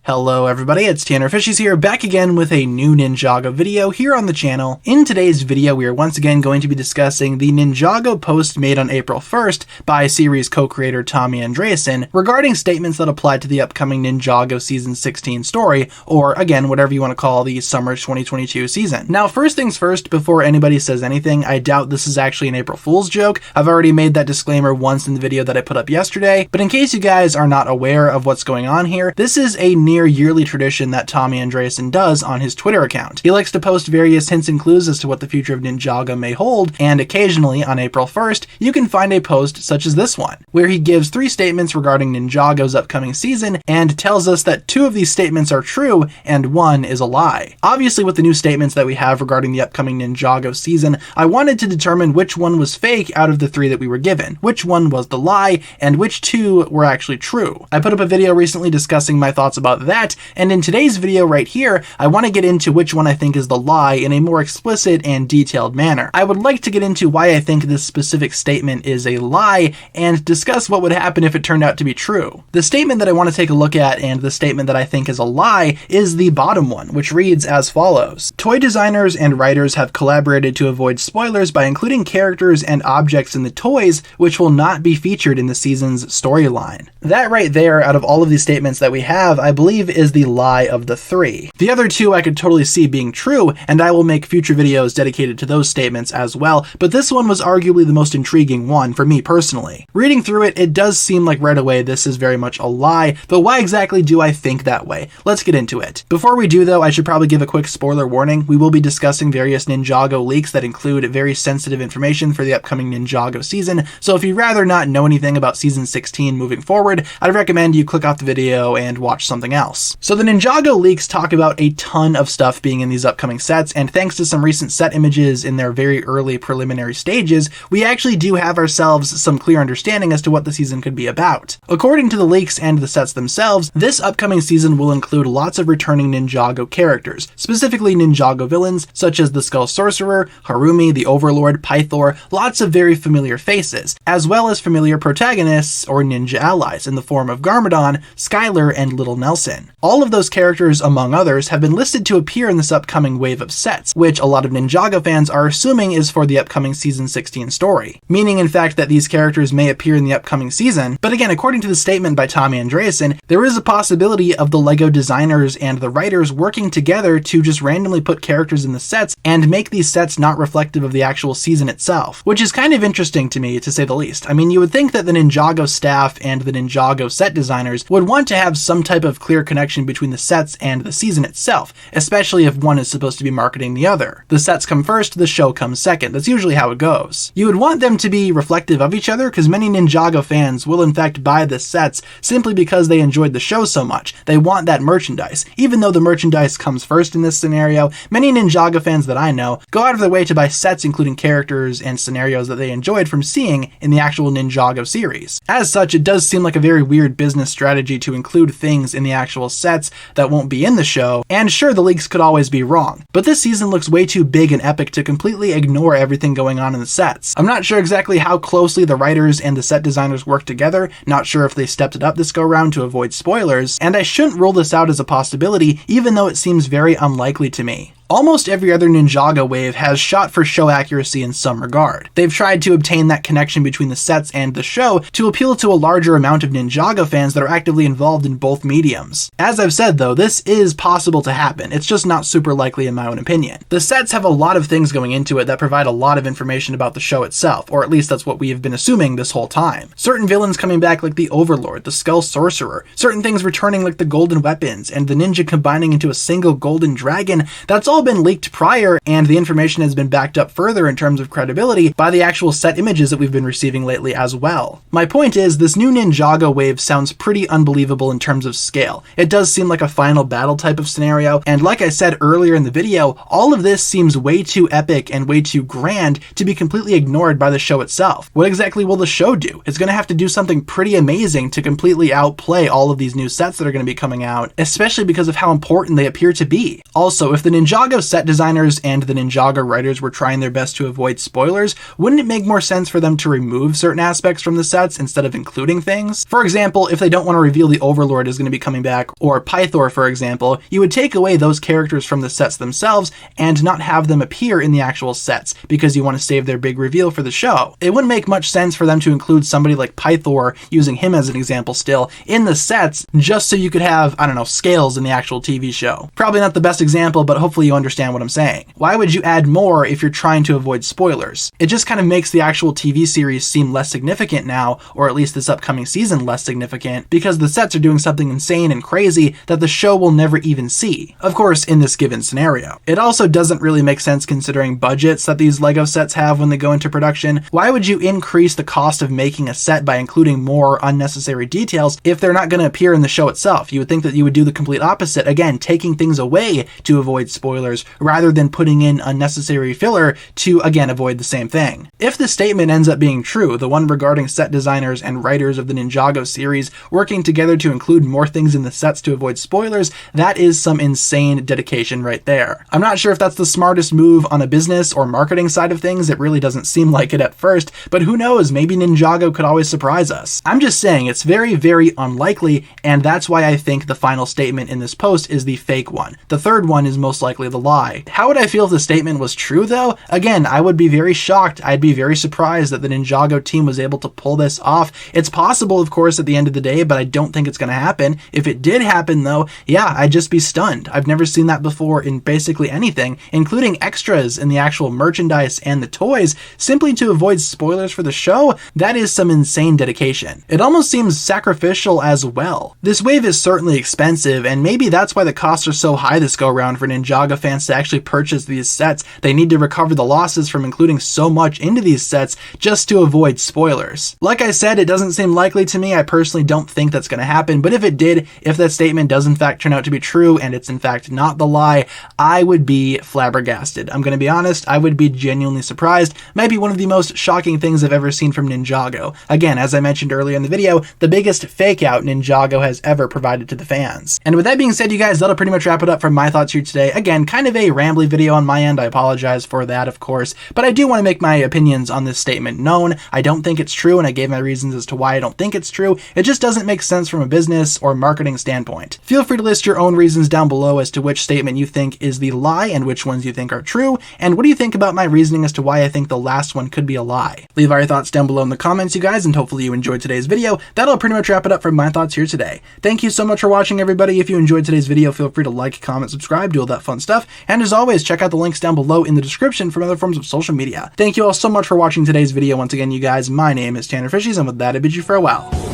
Hello everybody, it's TannerFishies here, back again with a new Ninjago video here on the channel. In today's video, we are once again going to be discussing the Ninjago post made on April 1st by series co-creator Tommy Andreasen regarding statements that apply to the upcoming Ninjago Season 16 story, or again, whatever you want to call the Summer 2022 season. Now, first things first, before anybody says anything, I doubt this is actually an April Fool's joke. I've already made that disclaimer once in the video that I put up yesterday, but in case you guys are not aware of what's going on here, this is a near yearly tradition that Tommy Andreasen does on his Twitter account. He likes to post various hints and clues as to what the future of Ninjago may hold, and occasionally on April 1st, you can find a post such as this one, where he gives 3 statements regarding Ninjago's upcoming season and tells us that 2 of these statements are true and 1 is a lie. Obviously, with the new statements that we have regarding the upcoming Ninjago season, I wanted to determine which one was fake out of the 3 that we were given, which one was the lie, and which 2 were actually true. I put up a video recently discussing my thoughts about that, and in today's video right here, I want to get into which one I think is the lie in a more explicit and detailed manner. I would like to get into why I think this specific statement is a lie and discuss what would happen if it turned out to be true. The statement that I want to take a look at and the statement that I think is a lie is the bottom one, which reads as follows. Toy designers and writers have collaborated to avoid spoilers by including characters and objects in the toys which will not be featured in the season's storyline. That right there, out of all of these statements that we have, I believe is the lie of the 3. The other 2 I could totally see being true, and I will make future videos dedicated to those statements as well, but this one was arguably the most intriguing one for me personally. Reading through it, it does seem like right away this is very much a lie, but why exactly do I think that way? Let's get into it. Before we do though, I should probably give a quick spoiler warning. We will be discussing various Ninjago leaks that include very sensitive information for the upcoming Ninjago season, so if you'd rather not know anything about Season 16 moving forward, I'd recommend you click off the video and watch something else. So the Ninjago leaks talk about a ton of stuff being in these upcoming sets, and thanks to some recent set images in their very early preliminary stages, we actually do have ourselves some clear understanding as to what the season could be about. According to the leaks and the sets themselves, this upcoming season will include lots of returning Ninjago characters, specifically Ninjago villains such as the Skull Sorcerer, Harumi, the Overlord, Pythor, lots of very familiar faces, as well as familiar protagonists or ninja allies in the form of Garmadon, Skylar, and Little Nelson. All of those characters, among others, have been listed to appear in this upcoming wave of sets, which a lot of Ninjago fans are assuming is for the upcoming Season 16 story, meaning in fact that these characters may appear in the upcoming season. But again, according to the statement by Tommy Andreasen, there is a possibility of the LEGO designers and the writers working together to just randomly put characters in the sets and make these sets not reflective of the actual season itself, which is kind of interesting to me, to say the least. I mean, you would think that the Ninjago staff and the Ninjago set designers would want to have some type of clear connection between the sets and the season itself, especially if one is supposed to be marketing the other. The sets come first, the show comes second. That's usually how it goes. You would want them to be reflective of each other because many Ninjago fans will in fact buy the sets simply because they enjoyed the show so much. They want that merchandise. Even though the merchandise comes first in this scenario, many Ninjago fans that I know go out of their way to buy sets including characters and scenarios that they enjoyed from seeing in the actual Ninjago series. As such, it does seem like a very weird business strategy to include things in the actual sets that won't be in the show, and sure, the leaks could always be wrong, but this season looks way too big and epic to completely ignore everything going on in the sets. I'm not sure exactly how closely the writers and the set designers work together, not sure if they stepped it up this go round to avoid spoilers, and I shouldn't rule this out as a possibility, even though it seems very unlikely to me. Almost every other Ninjago wave has shot for show accuracy in some regard. They've tried to obtain that connection between the sets and the show to appeal to a larger amount of Ninjago fans that are actively involved in both mediums. As I've said though, this is possible to happen. It's just not super likely in my own opinion. The sets have a lot of things going into it that provide a lot of information about the show itself, or at least that's what we have been assuming this whole time. Certain villains coming back like the Overlord, the Skull Sorcerer, certain things returning like the Golden Weapons, and the ninja combining into a single golden dragon, that's all been leaked prior, and the information has been backed up further in terms of credibility by the actual set images that we've been receiving lately as well. My point is, this new Ninjago wave sounds pretty unbelievable in terms of scale. It does seem like a final battle type of scenario, and like I said earlier in the video, all of this seems way too epic and way too grand to be completely ignored by the show itself. What exactly will the show do? It's going to have to do something pretty amazing to completely outplay all of these new sets that are going to be coming out, especially because of how important they appear to be. Also, if the Ninjago Ninjago set designers and the Ninjago writers were trying their best to avoid spoilers, wouldn't it make more sense for them to remove certain aspects from the sets instead of including things? For example, if they don't want to reveal the Overlord is going to be coming back, or Pythor for example, you would take away those characters from the sets themselves and not have them appear in the actual sets because you want to save their big reveal for the show. It wouldn't make much sense for them to include somebody like Pythor, using him as an example still, in the sets just so you could have, I don't know, Scales in the actual TV show. Probably not the best example, but hopefully you understand what I'm saying. Why would you add more if you're trying to avoid spoilers? It just kind of makes the actual TV series seem less significant now, or at least this upcoming season less significant, because the sets are doing something insane and crazy that the show will never even see. Of course, in this given scenario. It also doesn't really make sense considering budgets that these LEGO sets have when they go into production. Why would you increase the cost of making a set by including more unnecessary details if they're not going to appear in the show itself? You would think that you would do the complete opposite, again, taking things away to avoid spoilers rather than putting in unnecessary filler to, again, avoid the same thing. If the statement ends up being true, the one regarding set designers and writers of the Ninjago series working together to include more things in the sets to avoid spoilers, that is some insane dedication right there. I'm not sure if that's the smartest move on a business or marketing side of things. It really doesn't seem like it at first, but who knows, maybe Ninjago could always surprise us. I'm just saying it's very, very unlikely, and that's why I think the final statement in this post is the fake one. The third one is most likely the lie. How would I feel if the statement was true though? Again, I would be very shocked. I'd be very surprised that the Ninjago team was able to pull this off. It's possible, of course, at the end of the day, but I don't think it's going to happen. If it did happen though, yeah, I'd just be stunned. I've never seen that before in basically anything, including extras in the actual merchandise and the toys, simply to avoid spoilers for the show. That is some insane dedication. It almost seems sacrificial as well. This wave is certainly expensive, and maybe that's why the costs are so high this go around for Ninjago fans to actually purchase these sets. They need to recover the losses from including so much into these sets just to avoid spoilers. Like I said, it doesn't seem likely to me. I personally don't think that's going to happen, but if it did, if that statement does in fact turn out to be true and it's in fact not the lie, I would be flabbergasted. I'm going to be honest, I would be genuinely surprised. Might be one of the most shocking things I've ever seen from Ninjago. Again, as I mentioned earlier in the video, the biggest fake out Ninjago has ever provided to the fans. And with that being said, you guys, that'll pretty much wrap it up for my thoughts here today. Again, kind of a rambly video on my end. I apologize for that, of course, but I do want to make my opinions on this statement known. I don't think it's true, and I gave my reasons as to why I don't think it's true. It just doesn't make sense from a business or marketing standpoint. Feel free to list your own reasons down below as to which statement you think is the lie and which ones you think are true, and what do you think about my reasoning as to why I think the last one could be a lie. Leave all your thoughts down below in the comments, you guys, and hopefully you enjoyed today's video. That'll pretty much wrap it up for my thoughts here today. Thank you so much for watching, everybody. If you enjoyed today's video, feel free to like, comment, subscribe, do all that fun stuff, and as always, check out the links down below in the description for other forms of social media. Thank you all so much for watching today's video. Once again, you guys, my name is TannerFishies, and with that, I bid you farewell.